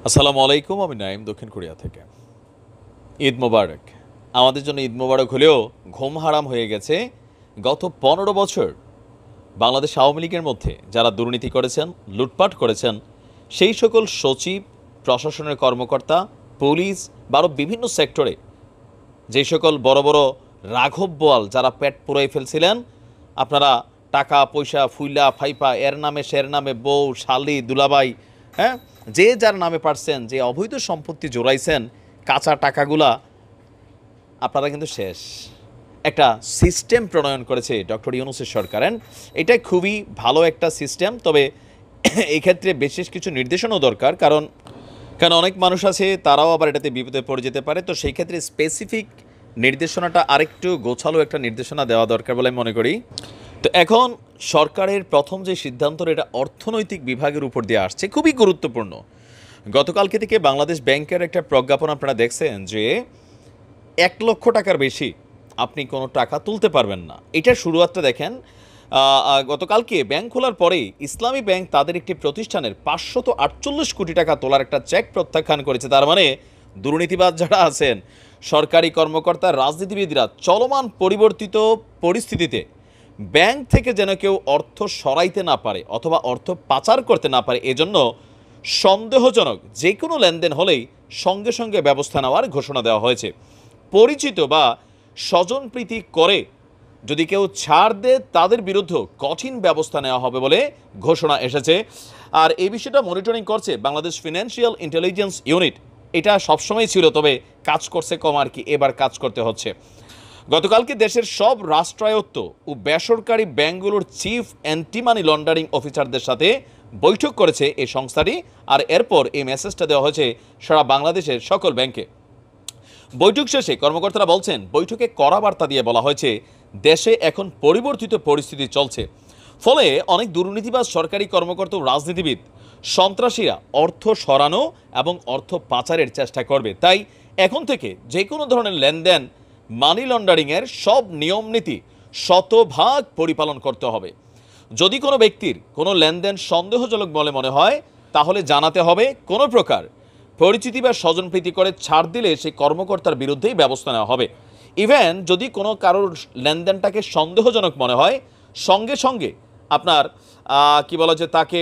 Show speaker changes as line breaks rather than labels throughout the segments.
আসসালামু আলাইকুম। আমি নাইম, দক্ষিণ কোরিয়া থেকে। ঈদ মোবারক। আমাদের জন্য ঈদ মোবারক হলেও ঘুম হারাম হয়ে গেছে গত 15 বছর বাংলাদেশ আওয়ামী লীগের মধ্যে যারা দুর্নীতি করেছেন, লুটপাট করেছেন, সেই সকল সচিব, প্রশাসনের কর্মকর্তা, পুলিশ বা আরও বিভিন্ন সেক্টরে যে সকল বড় বড় রাঘব বোয়াল যারা পেট পুরাই ফেলছিলেন, আপনারা টাকা পয়সা ফুইলা ফাইপা এর নামে সের নামে বউ শালি দুলাবাই, হ্যাঁ, যে যার নামে পারছেন, যে অবৈধ সম্পত্তি জোড়াইছেন, কাঁচা টাকাগুলা আপনারা কিন্তু শেষ। একটা সিস্টেম প্রণয়ন করেছে ডক্টর ইউনূসের সরকার, অ্যান্ড এটা খুবই ভালো একটা সিস্টেম। তবে এই ক্ষেত্রে বিশেষ কিছু নির্দেশনাও দরকার, কারণ অনেক মানুষ আছে তারাও আবার এটাতে বিপদে পড়ে যেতে পারে। তো সেই ক্ষেত্রে স্পেসিফিক নির্দেশনাটা আরেকটু গোছালো একটা নির্দেশনা দেওয়া দরকার বলে আমি মনে করি। তো এখন সরকারের প্রথম যে সিদ্ধান্ত, এটা অর্থনৈতিক বিভাগের উপর দিয়ে আসছে, খুবই গুরুত্বপূর্ণ। গতকালকে থেকে বাংলাদেশ ব্যাংকের একটা প্রজ্ঞাপন আপনারা দেখছেন যে 1 লক্ষ টাকার বেশি আপনি কোনো টাকা তুলতে পারবেন না। এটার শুরুয়াতটা দেখেন। গতকালকে ব্যাংক খোলার পরেই ইসলামী ব্যাংক তাদের একটি প্রতিষ্ঠানের 548 কোটি টাকা তোলার একটা চেক প্রত্যাখ্যান করেছে। তার মানে দুর্নীতিবাজ যারা আছেন, সরকারি কর্মকর্তা, রাজনীতিবিদরা, চলমান পরিবর্তিত পরিস্থিতিতে ব্যাংক থেকে যেন কেউ অর্থ সরাইতে না পারে অথবা অর্থ পাচার করতে না পারে, এজন্য সন্দেহজনক যে কোনো লেনদেন হলেই সঙ্গে সঙ্গে ব্যবস্থা নেওয়ার ঘোষণা দেওয়া হয়েছে। পরিচিত বা স্বজনপ্রীতি করে যদি কেউ ছাড় দেয়, তাদের বিরুদ্ধে কঠিন ব্যবস্থা নেওয়া হবে বলে ঘোষণা এসেছে। আর এই বিষয়টা মনিটরিং করছে বাংলাদেশ ফিনান্সিয়াল ইন্টেলিজেন্স ইউনিট। এটা সবসময় ছিল, তবে কাজ করছে কম আর কি, এবার কাজ করতে হচ্ছে। গতকালকে দেশের সব রাষ্ট্রায়ত্ত ও বেসরকারি ব্যাংকগুলোর চিফ অ্যান্টি মানি লন্ডারিং অফিসারদের সাথে বৈঠক করেছে এই সংস্থাটি। আর এরপর এই মেসেজটা দেওয়া হয়েছে সারা বাংলাদেশের সকল ব্যাংকে। বৈঠক শেষে কর্মকর্তারা বলছেন, বৈঠকে কড়া বার্তা দিয়ে বলা হয়েছে দেশে এখন পরিবর্তিত পরিস্থিতি চলছে, ফলে অনেক দুর্নীতিবাজ সরকারি কর্মকর্তা ও রাজনীতিবিদ, সন্ত্রাসীরা অর্থ সরানো এবং অর্থ পাচারের চেষ্টা করবে। তাই এখন থেকে যে কোনো ধরনের লেনদেন, মানি লন্ডারিংয়ের সব নিয়মনীতি শতভাগ পরিপালন করতে হবে। যদি কোনো ব্যক্তির কোনো লেনদেন সন্দেহজনক বলে মনে হয়, তাহলে জানাতে হবে। কোনো প্রকার পরিচিতি বা স্বজনপ্রীতি করে ছাড় দিলে সেই কর্মকর্তার বিরুদ্ধেই ব্যবস্থা নেওয়া হবে। ইভেন যদি কোনো কারোর লেনদেনটাকে সন্দেহজনক মনে হয়, সঙ্গে সঙ্গে আপনার কি বলা যে তাকে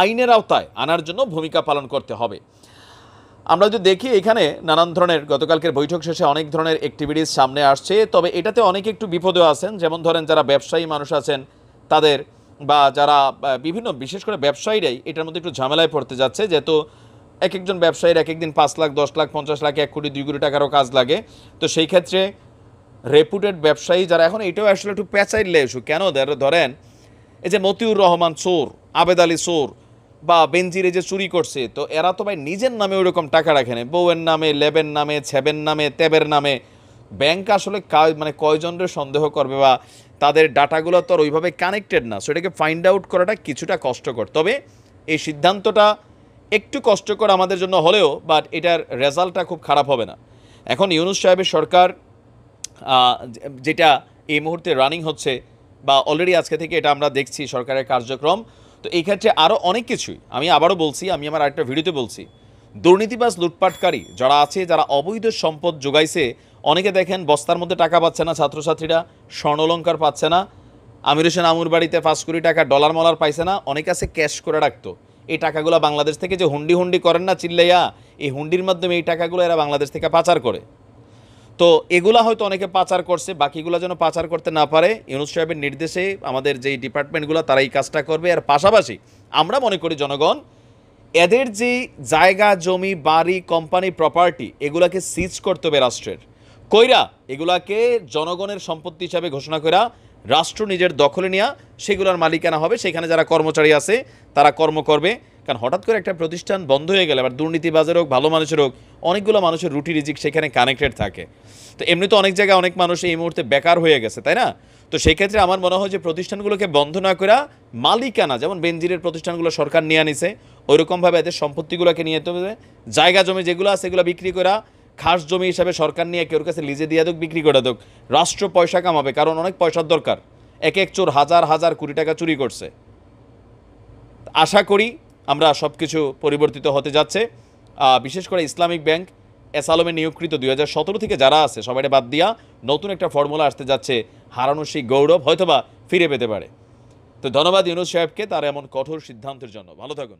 আইনের আওতায় আনার জন্য ভূমিকা পালন করতে হবে। আমরা যদি দেখি এখানে নানান ধরনের গতকালকের বৈঠক শেষে অনেক ধরনের অ্যাক্টিভিটিস সামনে আসছে, তবে এটাতে অনেকে একটু বিপদেও আছেন। যেমন ধরেন যারা ব্যবসায়ী মানুষ আছেন তাদের, বা যারা বিভিন্ন বিশেষ করে ব্যবসায়ীরাই এটার মধ্যে একটু ঝামেলায় পড়তে যাচ্ছে, যেহেতু এক একজন ব্যবসায়ীর এক একদিন 5 লাখ, 10 লাখ, 50 লাখ, 1 কোটি, 2 কোটি টাকারও কাজ লাগে। তো সেই ক্ষেত্রে রেপুটেড ব্যবসায়ী যারা, এখন এটাও আসলে একটু পেঁচাইলে ইস্যু কেন ধরেন এই যে মতিউর রহমান চোর, আবেদ আলী চোর বা বেনজিরে যে চুরি করছে, তো এরা তো ভাই নিজের নামে ওইরকম টাকা রাখে না, বউয়ের নামে, লেবের নামে, ছেবের নামে, তেবের নামে। ব্যাংক আসলে মানে কয়জনের সন্দেহ করবে, বা তাদের ডাটাগুলো তো আর ওইভাবে কানেক্টেড না, সো এটাকে ফাইন্ড আউট করাটা কিছুটা কষ্টকর। তবে এই সিদ্ধান্তটা একটু কষ্টকর আমাদের জন্য হলেও, বাট এটার রেজাল্টটা খুব খারাপ হবে না। এখন ইউনূস সাহেবের সরকার যেটা এই মুহূর্তে রানিং হচ্ছে, বা অলরেডি আজকে থেকে এটা আমরা দেখছি সরকারের কার্যক্রম, তো এই ক্ষেত্রে আরও অনেক কিছুই আমি আবারও বলছি, আমি আমার আরেকটা ভিডিওতে বলছি, দুর্নীতিবাজ লুটপাটকারী যারা আছে, যারা অবৈধ সম্পদ যোগাইছে, অনেকে দেখেন বস্তার মধ্যে টাকা পাচ্ছে না, ছাত্রছাত্রীরা স্বর্ণলঙ্কার পাচ্ছে না, আমির হোসেন আমুর বাড়িতে 5 কোটি টাকা ডলার মলার পাইছে না, অনেক আছে ক্যাশ করে রাখতো। এই টাকাগুলো বাংলাদেশ থেকে যে হুন্ডি হুন্ডি করেন না চিল্লাইয়া, এই হুন্ডির মাধ্যমে এই টাকাগুলো এরা বাংলাদেশ থেকে পাচার করে। তো এগুলা হয়তো অনেকে পাচার করছে, বাকিগুলো যেন পাচার করতে না পারে, ইউনূস সাহেবের নির্দেশে আমাদের যেই ডিপার্টমেন্টগুলো তারা এই কাজটা করবে। আর পাশাপাশি আমরা মনে করি জনগণ এদের যে জায়গা জমি বাড়ি কোম্পানি প্রপার্টি, এগুলাকে সিজ করতে হবে রাষ্ট্রের, কইরা এগুলাকে জনগণের সম্পত্তি হিসাবে ঘোষণা করা, রাষ্ট্র নিজের দখলে নেওয়া, সেগুলোর মালিকানা হবে, সেখানে যারা কর্মচারী আছে তারা কর্ম করবে। কারণ হঠাৎ করে একটা প্রতিষ্ঠান বন্ধ হয়ে গেলে, আবার দুর্নীতিবাজের হোক ভালো মানুষের হোক, অনেকগুলো মানুষের রুটি রিজিক সেখানে কানেক্টেড থাকে। তো এমনি তো অনেক জায়গায় অনেক মানুষ এই মুহূর্তে বেকার হয়ে গেছে, তাই না? তো সেই ক্ষেত্রে আমার মনে হয় যে প্রতিষ্ঠানগুলোকে বন্ধ না করা, মালিকানা, যেমন বেনজিরের প্রতিষ্ঠানগুলো সরকার নিয়ে আনিছে, ওইরকমভাবে এদের সম্পত্তিগুলোকে নিয়ে যেতে হবে। জায়গা জমি যেগুলো আছে এগুলো বিক্রি করা, খাস জমি হিসাবে সরকার নিয়ে কেউর কাছে লিজে দিয়ে দোক, বিক্রি করে দোক, রাষ্ট্র পয়সা কামাবে, কারণ অনেক পয়সার দরকার। এক এক চোর হাজার হাজার কোটি টাকা চুরি করছে। আশা করি আমরা সব কিছু পরিবর্তিত হতে যাচ্ছে। বিশেষ করে ইসলামিক ব্যাংক এস আলমে নিয়োগকৃত 2017 থেকে যারা আছে সবাই বাদ দিয়া নতুন একটা ফর্মুলা আসতে যাচ্ছে, হারানো সেই গৌরব হয়তোবা ফিরে পেতে পারে। তো ধন্যবাদ ইউনূস সাহেবকে তার এমন কঠোর সিদ্ধান্তের জন্য। ভালো থাকুন।